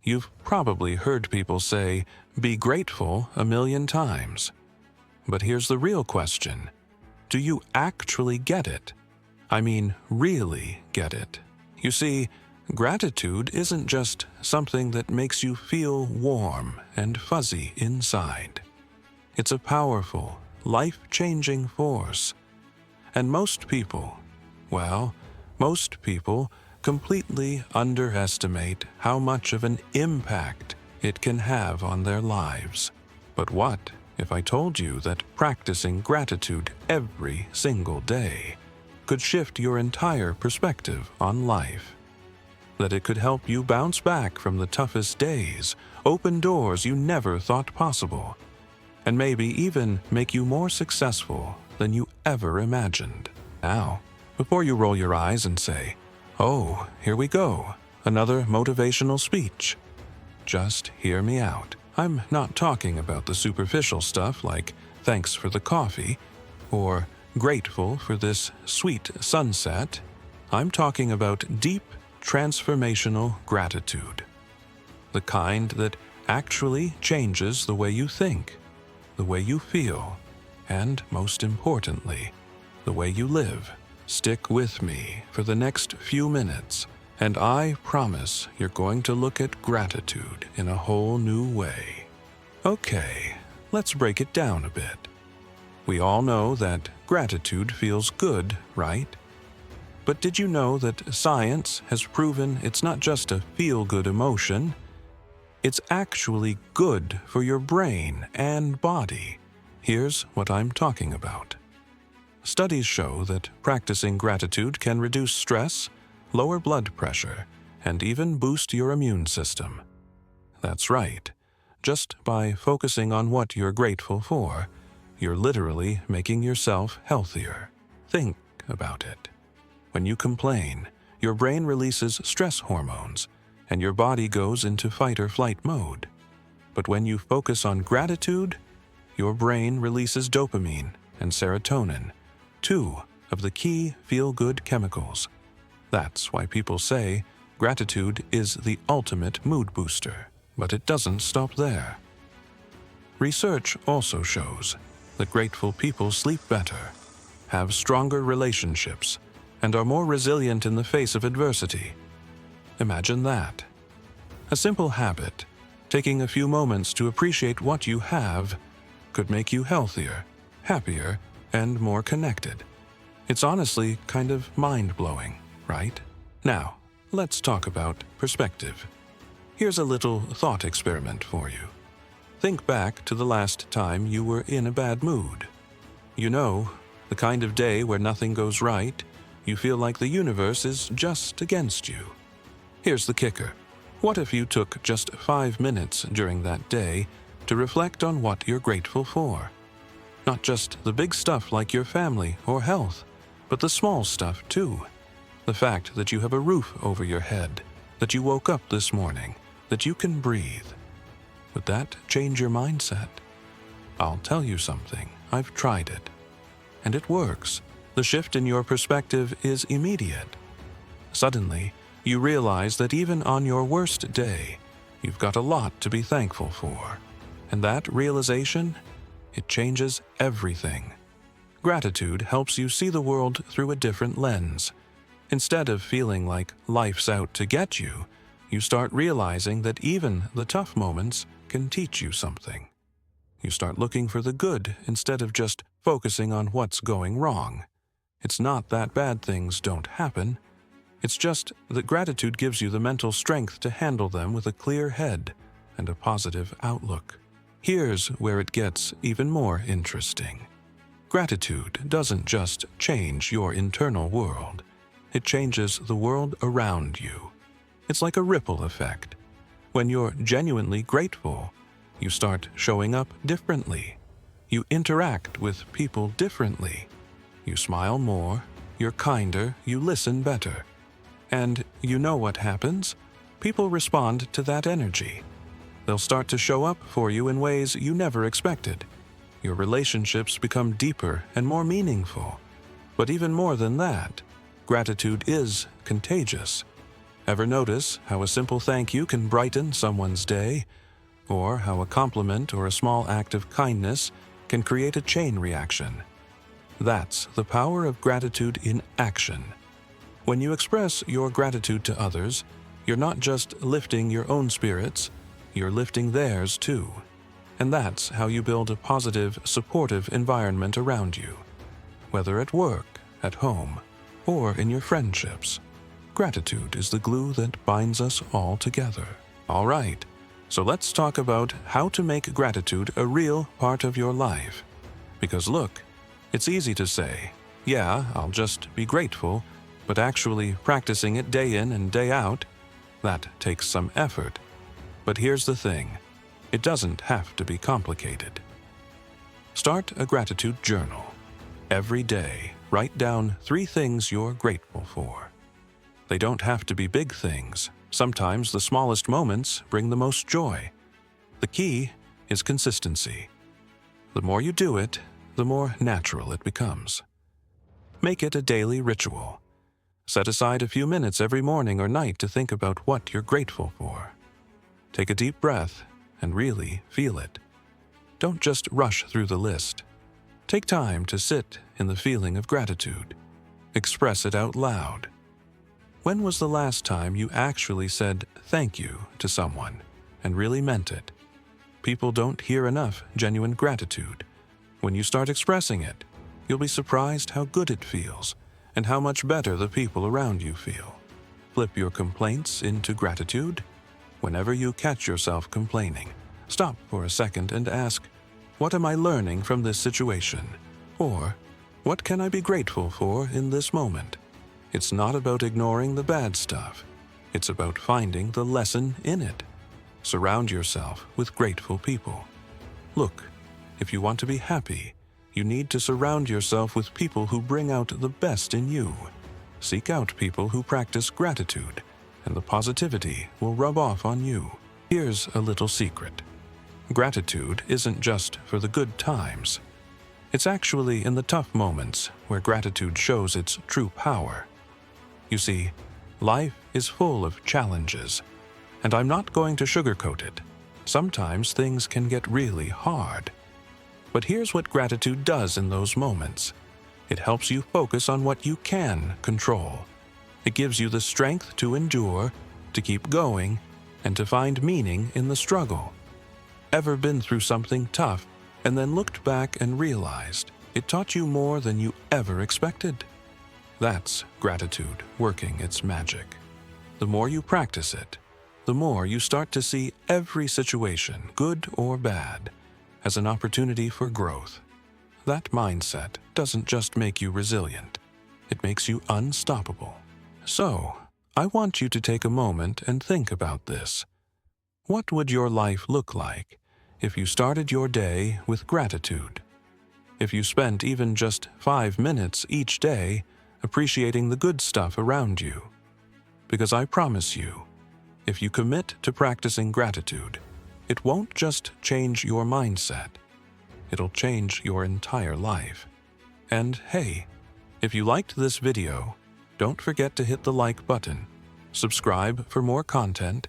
You've probably heard people say, "Be grateful" a million times. But here's the real question. Do you actually get it? I mean, really get it. You see, gratitude isn't just something that makes you feel warm and fuzzy inside. It's a powerful, life-changing force. And most people completely underestimate how much of an impact it can have on their lives. But what if I told you that practicing gratitude every single day could shift your entire perspective on life? That it could help you bounce back from the toughest days, open doors you never thought possible, and maybe even make you more successful than you ever imagined. Now, before you roll your eyes and say, "Oh, here we go, another motivational speech," just hear me out. I'm not talking about the superficial stuff like "thanks for the coffee" or "grateful for this sweet sunset." I'm talking about deep, transformational gratitude. The kind that actually changes the way you think, the way you feel, and most importantly, the way you live. Stick with me for the next few minutes, and I promise you're going to look at gratitude in a whole new way. Okay, let's break it down a bit. We all know that gratitude feels good, right? But did you know that science has proven it's not just a feel-good emotion? It's actually good for your brain and body. Here's what I'm talking about. Studies show that practicing gratitude can reduce stress, lower blood pressure, and even boost your immune system. That's right. Just by focusing on what you're grateful for, you're literally making yourself healthier. Think about it. When you complain, your brain releases stress hormones, and your body goes into fight-or-flight mode. But when you focus on gratitude, your brain releases dopamine and serotonin, two of the key feel-good chemicals. That's why people say gratitude is the ultimate mood booster. But it doesn't stop there. Research also shows that grateful people sleep better, have stronger relationships, and are more resilient in the face of adversity. Imagine that. A simple habit, taking a few moments to appreciate what you have, could make you healthier, happier, and more connected. It's honestly kind of mind-blowing, right? Now, let's talk about perspective. Here's a little thought experiment for you. Think back to the last time you were in a bad mood. You know, the kind of day where nothing goes right, you feel like the universe is just against you. Here's the kicker. What if you took just 5 minutes during that day to reflect on what you're grateful for? Not just the big stuff like your family or health, but the small stuff too. The fact that you have a roof over your head, that you woke up this morning, that you can breathe. Would that change your mindset? I'll tell you something. I've tried it. And it works. The shift in your perspective is immediate. Suddenly, you realize that even on your worst day, you've got a lot to be thankful for. And that realization, it changes everything. Gratitude helps you see the world through a different lens. Instead of feeling like life's out to get you, you start realizing that even the tough moments can teach you something. You start looking for the good instead of just focusing on what's going wrong. It's not that bad things don't happen. It's just that gratitude gives you the mental strength to handle them with a clear head and a positive outlook. Here's where it gets even more interesting. Gratitude doesn't just change your internal world. It changes the world around you. It's like a ripple effect. When you're genuinely grateful, you start showing up differently. You interact with people differently. You smile more, you're kinder, you listen better. And you know what happens? People respond to that energy. They'll start to show up for you in ways you never expected. Your relationships become deeper and more meaningful. But even more than that, gratitude is contagious. Ever notice how a simple thank you can brighten someone's day? Or how a compliment or a small act of kindness can create a chain reaction? That's the power of gratitude in action. When you express your gratitude to others, you're not just lifting your own spirits, you're lifting theirs too. And that's how you build a positive, supportive environment around you, whether at work, at home, or in your friendships. Gratitude is the glue that binds us all together. All right, so let's talk about how to make gratitude a real part of your life. Because look, it's easy to say, yeah, I'll just be grateful, but actually practicing it day in and day out, that takes some effort. But here's the thing, it doesn't have to be complicated. Start a gratitude journal. Every day, write down 3 things you're grateful for. They don't have to be big things. Sometimes the smallest moments bring the most joy. The key is consistency. The more you do it, the more natural it becomes. Make it a daily ritual. Set aside a few minutes every morning or night to think about what you're grateful for. Take a deep breath and really feel it. Don't just rush through the list. Take time to sit in the feeling of gratitude. Express it out loud. When was the last time you actually said thank you to someone and really meant it? People don't hear enough genuine gratitude. When you start expressing it, you'll be surprised how good it feels and how much better the people around you feel. Flip your complaints into gratitude. Whenever you catch yourself complaining, stop for a second and ask, what am I learning from this situation? Or, what can I be grateful for in this moment? It's not about ignoring the bad stuff. It's about finding the lesson in it. Surround yourself with grateful people. Look, if you want to be happy, you need to surround yourself with people who bring out the best in you. Seek out people who practice gratitude, and the positivity will rub off on you. Here's a little secret. Gratitude isn't just for the good times. It's actually in the tough moments where gratitude shows its true power. You see, life is full of challenges, and I'm not going to sugarcoat it. Sometimes things can get really hard. But here's what gratitude does in those moments. It helps you focus on what you can control. It gives you the strength to endure, to keep going, and to find meaning in the struggle. Ever been through something tough and then looked back and realized it taught you more than you ever expected? That's gratitude working its magic. The more you practice it, the more you start to see every situation, good or bad, as an opportunity for growth. That mindset doesn't just make you resilient, it makes you unstoppable. So, I want you to take a moment and think about this. What would your life look like if you started your day with gratitude? If you spent even just 5 minutes each day appreciating the good stuff around you? Because I promise you, if you commit to practicing gratitude, it won't just change your mindset, it'll change your entire life. And hey, if you liked this video, don't forget to hit the like button, subscribe for more content,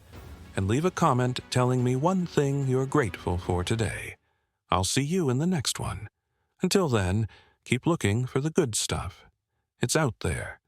and leave a comment telling me one thing you're grateful for today. I'll see you in the next one. Until then, keep looking for the good stuff. It's out there,